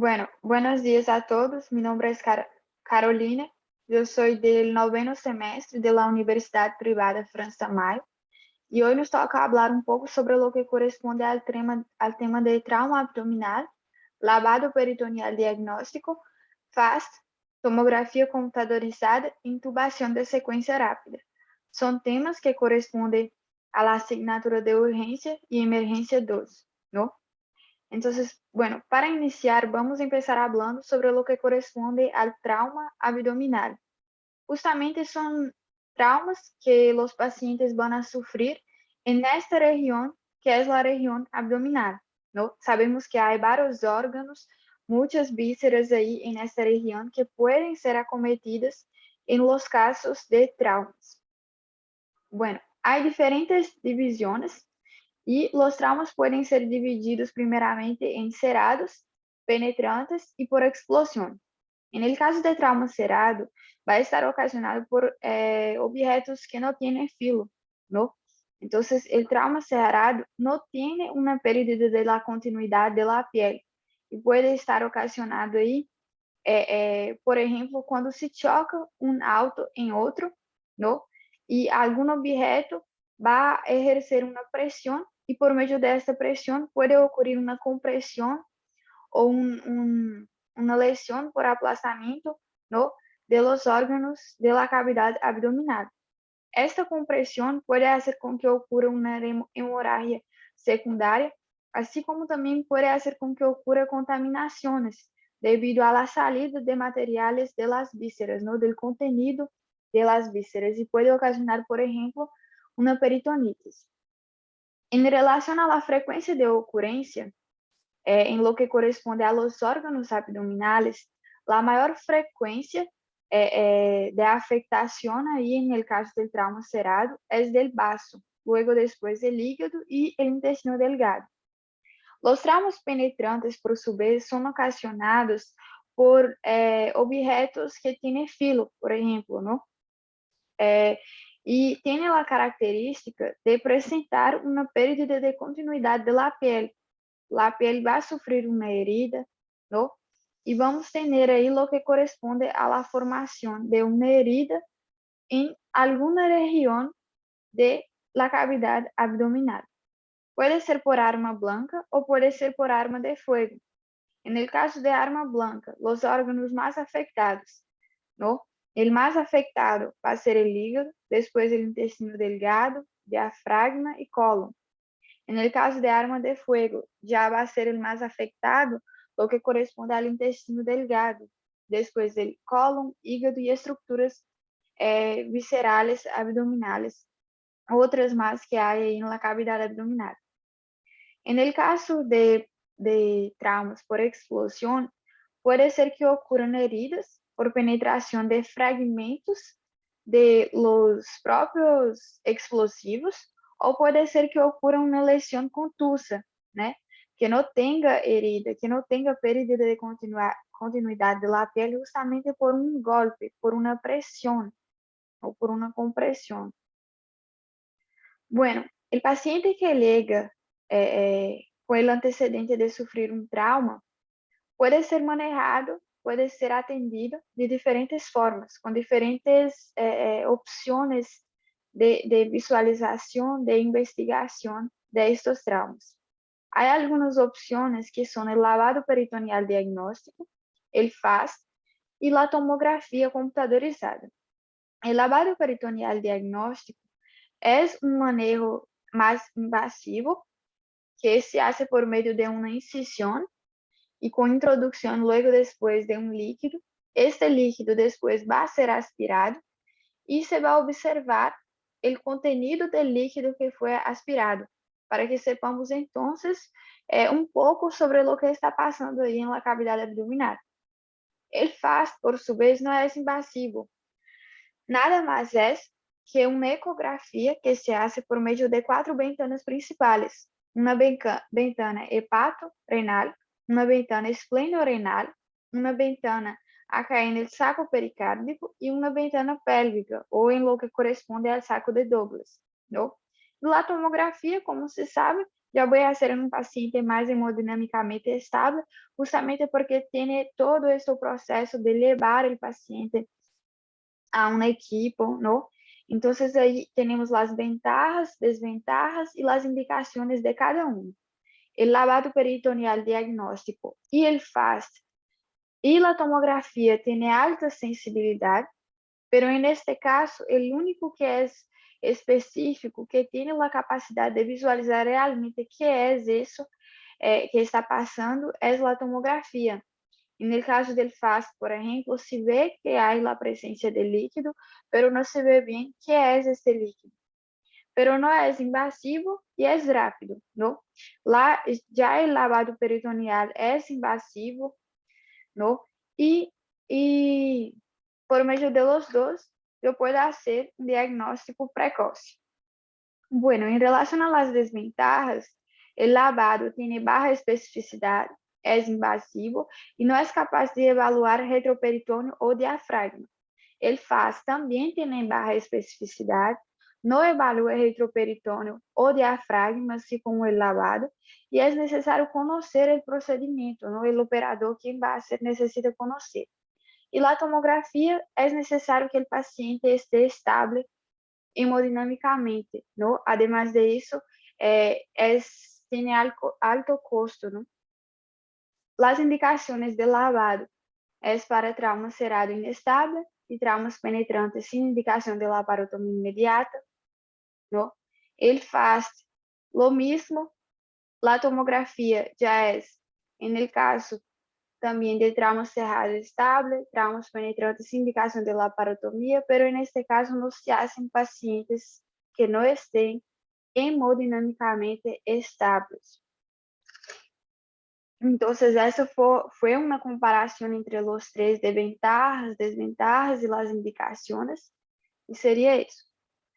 Bueno, buenos días a todos. Mi nombre es Carolina. Yo soy del noveno semestre de la Universidad Privada França Maio y hoy nos toca hablar un poco sobre lo que corresponde al tema de trauma abdominal, lavado peritoneal diagnóstico, FAST, tomografía computadorizada e intubación de secuencia rápida. Son temas que corresponden a la asignatura de urgencia y emergencia 2, ¿no? Entonces, bueno, para iniciar, vamos a empezar hablando sobre lo que corresponde al trauma abdominal. Justamente son traumas que los pacientes van a sufrir en esta región, que es la región abdominal, ¿no? Sabemos que hay varios órganos, muchas vísceras ahí en esta región que pueden ser acometidas en los casos de traumas. Bueno, hay diferentes divisiones y los traumas pueden ser divididos primeramente en cerrados, penetrantes y por explosión. En el caso de trauma cerrado, va a estar ocasionado por objetos que no tienen filo, ¿no? Entonces, el trauma cerrado no tiene una pérdida de la continuidad de la piel y puede estar ocasionado ahí, por ejemplo, cuando se choca un auto en otro, ¿no? Y algún objeto va a ejercer una presión y por medio de esta presión puede ocurrir una compresión o una lesión por aplastamiento, ¿no? De los órganos de la cavidad abdominal. Esta compresión puede hacer con que ocurra una hemorragia secundaria, así como también puede hacer con que ocurra contaminaciones debido a la salida de materiales de las vísceras, ¿no? Del contenido de las vísceras y puede ocasionar, por ejemplo, una peritonitis. En relación a la frecuencia de ocurrencia, en lo que corresponde a los órganos abdominales, la mayor frecuencia de afectación ahí en el caso del trauma cerrado es del bazo, luego después del hígado y el intestino delgado. Los traumas penetrantes, por su vez, son ocasionados por objetos que tienen filo, por ejemplo, ¿no? Y tiene la característica de presentar una pérdida de continuidad de la piel. La piel va a sufrir una herida, ¿no? Y vamos a tener ahí lo que corresponde a la formación de una herida en alguna región de la cavidad abdominal. Puede ser por arma blanca o puede ser por arma de fuego. En el caso de arma blanca, los órganos más afectados, ¿no? El más afectado va a ser el hígado, después el intestino delgado, diafragma y colon. En el caso de arma de fuego, ya va a ser el más afectado, lo que corresponde al intestino delgado, después del colon, hígado y estructuras viscerales abdominales, otras más que hay en la cavidad abdominal. En el caso de traumas por explosión, puede ser que ocurran heridas por penetración de fragmentos de los propios explosivos, o puede ser que ocurra una lesión contusa, ¿no? Que no tenga herida, que no tenga pérdida de continuidad de la piel justamente por un golpe, por una presión o por una compresión. Bueno, el paciente que llega con el antecedente de sufrir un trauma puede ser manejado, puede ser atendido de diferentes formas, con diferentes opciones de visualización, de investigación de estos traumas. Hay algunas opciones que son el lavado peritoneal diagnóstico, el FAST y la tomografía computadorizada. El lavado peritoneal diagnóstico es un manejo más invasivo que se hace por medio de una incisión y con introducción luego después de un líquido. Este líquido después va a ser aspirado y se va a observar el contenido del líquido que fue aspirado, para que sepamos entonces un poco sobre lo que está pasando ahí en la cavidad abdominal. El FAST, por su vez, no es invasivo, nada más es que una ecografía que se hace por medio de 4 ventanas principales, una ventana hepato-renal, una ventana espleno-renal, una ventana acá en el saco pericárdico y una ventana pélvica, o en lo que corresponde al saco de Douglas, ¿no? La tomografía, como se sabe, ya voy a hacer un paciente más hemodinámicamente estable, justamente porque tiene todo este proceso de llevar el paciente a un equipo, ¿no? Entonces ahí tenemos las ventajas, desventajas y las indicaciones de cada uno. El lavado peritoneal diagnóstico y el FAST y la tomografía tiene alta sensibilidad, pero en este caso, el único que es específico, que tiene la capacidad de visualizar realmente qué es eso que está pasando, es la tomografía. En el caso del FAST, por ejemplo, se ve que hay la presencia de líquido, pero no se ve bien qué es este líquido. Pero no es invasivo y es rápido, ¿no? Ya el lavado peritoneal es invasivo, ¿no? Y, y por medio de los dos, yo puedo hacer un diagnóstico precoce. Bueno, en relación a las desventajas, el lavado tiene baja especificidad, es invasivo y no es capaz de evaluar retroperitoneo o diafragma. El FAS también tiene baja especificidad, no evalúa retroperitoneo o diafragma, así como el lavado, y es necesario conocer el procedimiento, ¿no? El operador quien va a hacer necesita conocer. Y la tomografía es necesario que el paciente esté estable hemodinámicamente, ¿no? Además de eso, tiene alto costo, ¿no? Las indicaciones de lavado es para trauma cerrado inestable y traumas penetrantes sin indicación de laparotomía inmediata, ¿no? El FAST, lo mismo. La tomografía ya es, en el caso también de trauma cerrado estable, traumas penetrantes sin indicación de laparotomía, pero en este caso no se hacen pacientes que no estén hemodinámicamente estables. Entonces, essa foi uma comparação entre os três de ventajas, desventajas e as indicações, e seria isso.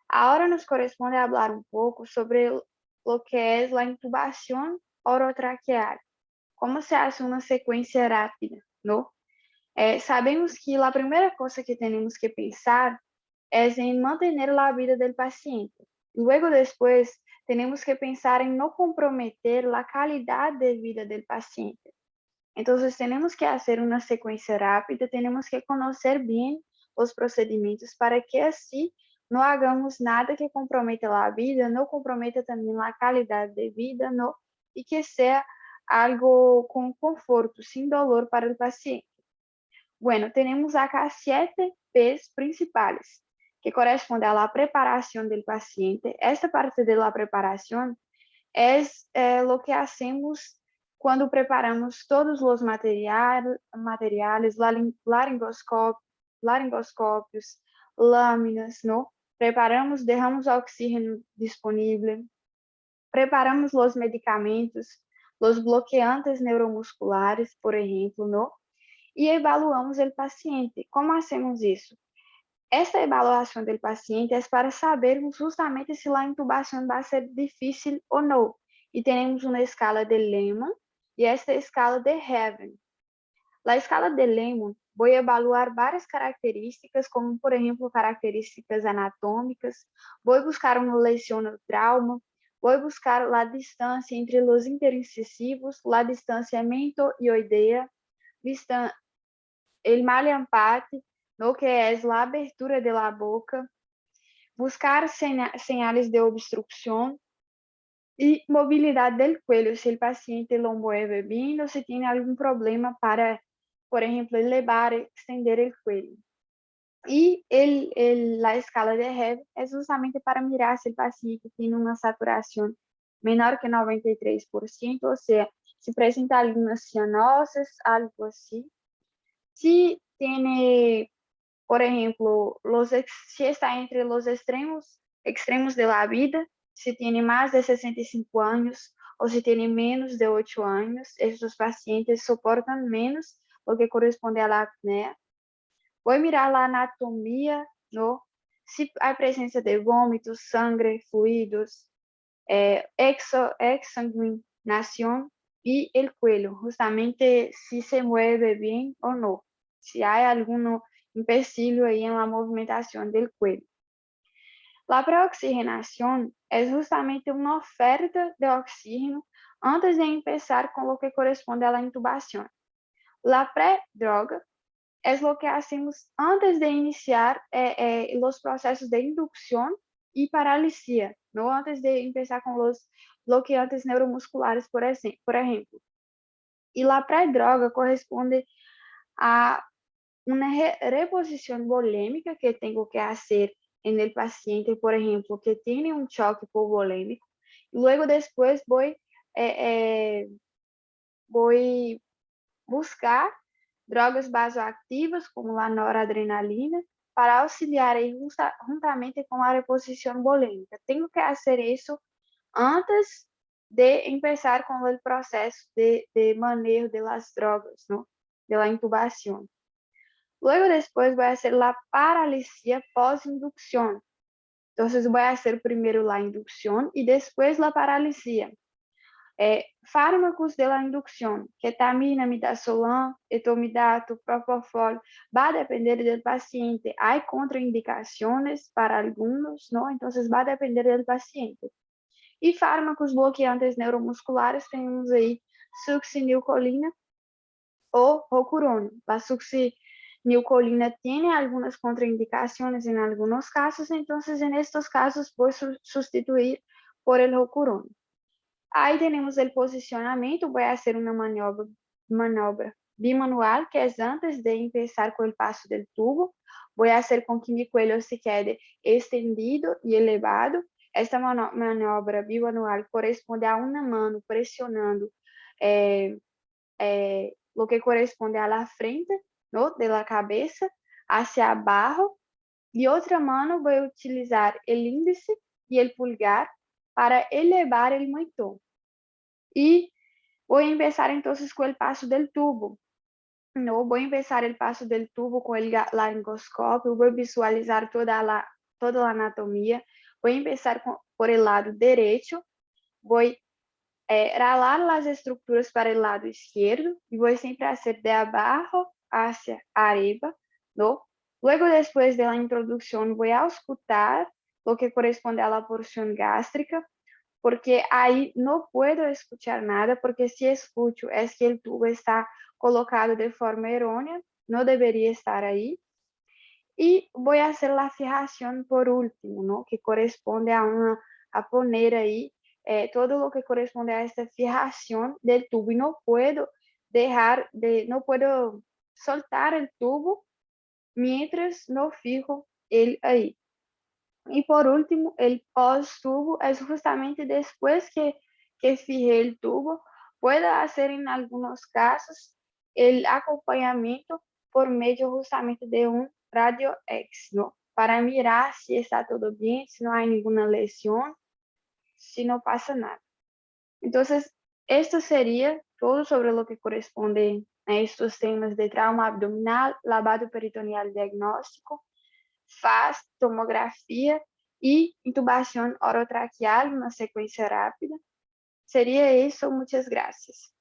Agora nos corresponde falar um pouco sobre o que é a intubação orotraqueal. Como se hace uma sequência rápida, não? Sabemos que a primeira coisa que temos que pensar é em manter a vida do paciente. Luego, depois, temos que pensar em não comprometer a qualidade de vida do paciente. Entonces, tenemos que hacer una secuencia rápida, tenemos que conocer bien los procedimientos para que así no hagamos nada que comprometa la vida, no comprometa también la calidad de vida, no, y que sea algo con conforto, sin dolor para el paciente. Bueno, tenemos acá 7 P's principales, que corresponden a la preparación del paciente. Esta parte de la preparación es lo que hacemos quando preparamos todos os materiais, laringoscópios, lâminas, não? Preparamos, derramos oxígeno disponível, preparamos os medicamentos, os bloqueantes neuromusculares, por exemplo, não? E evaluamos o paciente. Como hacemos isso? Esta avaliação do paciente é para sabermos justamente se a intubação vai ser difícil ou não. E temos uma escala de Lehmann e esta escala de Heaven. Na escala de Lehmann, vou evaluar várias características, como, por exemplo, características anatômicas, vou buscar uma lesão no trauma, vou buscar a distância entre os interincisivos, a distanciamento ioidea, o malha-empate, no que é a abertura de la boca, buscar señales de obstrucción y movilidad del cuello, si el paciente lo mueve bien o si tiene algún problema para, por ejemplo, elevar, extender el cuello. Y la escala de Heaven es justamente para mirar si el paciente tiene una saturación menor que 93%, o sea, si presenta algunas cianosis, algo así. Si tiene, por exemplo, se está entre os extremos de la vida, se tem mais de 65 anos ou se tem menos de 8 anos, esses pacientes suportam menos o que corresponde à apneia. Vou mirar a anatomia, no? Se há presença de vômitos, sangue, fluidos, exsanguinação e o cuello, justamente se se mueve bem ou não, se há algum empecilho aí na movimentação do cuello. La preoxigenación es justamente una oferta de oxígeno antes de empezar con lo que corresponde a la intubación. La pré-droga es lo que hacemos antes de iniciar los procesos de inducción y paralisia, no antes de empezar con los bloqueantes neuromusculares, por ejemplo. Y la pré-droga corresponde a una reposición volémica que tengo que hacer en el paciente, por ejemplo, que tiene un choque hipovolémico. Luego después voy buscar drogas vasoactivas como a noradrenalina para auxiliar aí juntamente com a reposição volêmica. Tenho que fazer isso antes de empezar com o processo de manejo de las drogas, ¿no? De la intubación. Luego después voy a hacer la paralisia pós-inducción. Entonces voy a hacer primero la inducción y después la paralisia. Fármacos de la inducción, ketamina, midazolam, etomidato, propofol, va a depender del paciente. Hay contraindicaciones para algunos, ¿no? Entonces va a depender del paciente. E fármacos bloqueantes neuromusculares, temos aí succinilcolina ou rocurona. A succinilcolina tem algumas contraindicações em alguns casos, então, em estes casos, vou substituir por el rocurona. Aí temos o posicionamento, vou fazer uma manobra bimanual, que é antes de empezar com o passo do tubo. Vou fazer com que meu coelho se quede estendido e elevado. Esta manobra bimanual corresponde a uma mão pressionando lo que corresponde a la frente, ¿no? De la cabeza hacia abajo. E outra mão vou utilizar o índice e o pulgar para elevar o mentón. Y voy a empezar entonces con el paso del tubo. No, voy a empezar el paso del tubo con el laringoscopio, voy a visualizar toda la anatomía. Voy a empezar por el lado derecho, voy a ralar las estructuras para el lado izquierdo y voy siempre a hacer de abajo hacia arriba, ¿no? Luego, después de la introducción, voy a auscultar lo que corresponde a la porción gástrica, porque aí não puedo escuchar nada, porque se escucho é que o tubo está colocado de forma errônea, não deveria estar aí. E vou fazer a fijação por último, ¿no? Que corresponde a poner aí todo o que corresponde a esta fijação do tubo. E não puedo soltar o tubo mientras não fijo ele aí. E por último, el pós-tubo é justamente depois que fijé el tubo, puedo hacer en algunos casos el acompañamiento por medio justamente de un radio X, ¿no? Para mirar si está todo bien, si no hay ninguna lesión, si no pasa nada. Entonces, esto sería todo sobre lo que corresponde a estos temas de trauma abdominal, lavado peritoneal diagnóstico, faz tomografia e intubação orotraqueal, uma sequência rápida. Seria isso, muitas graças.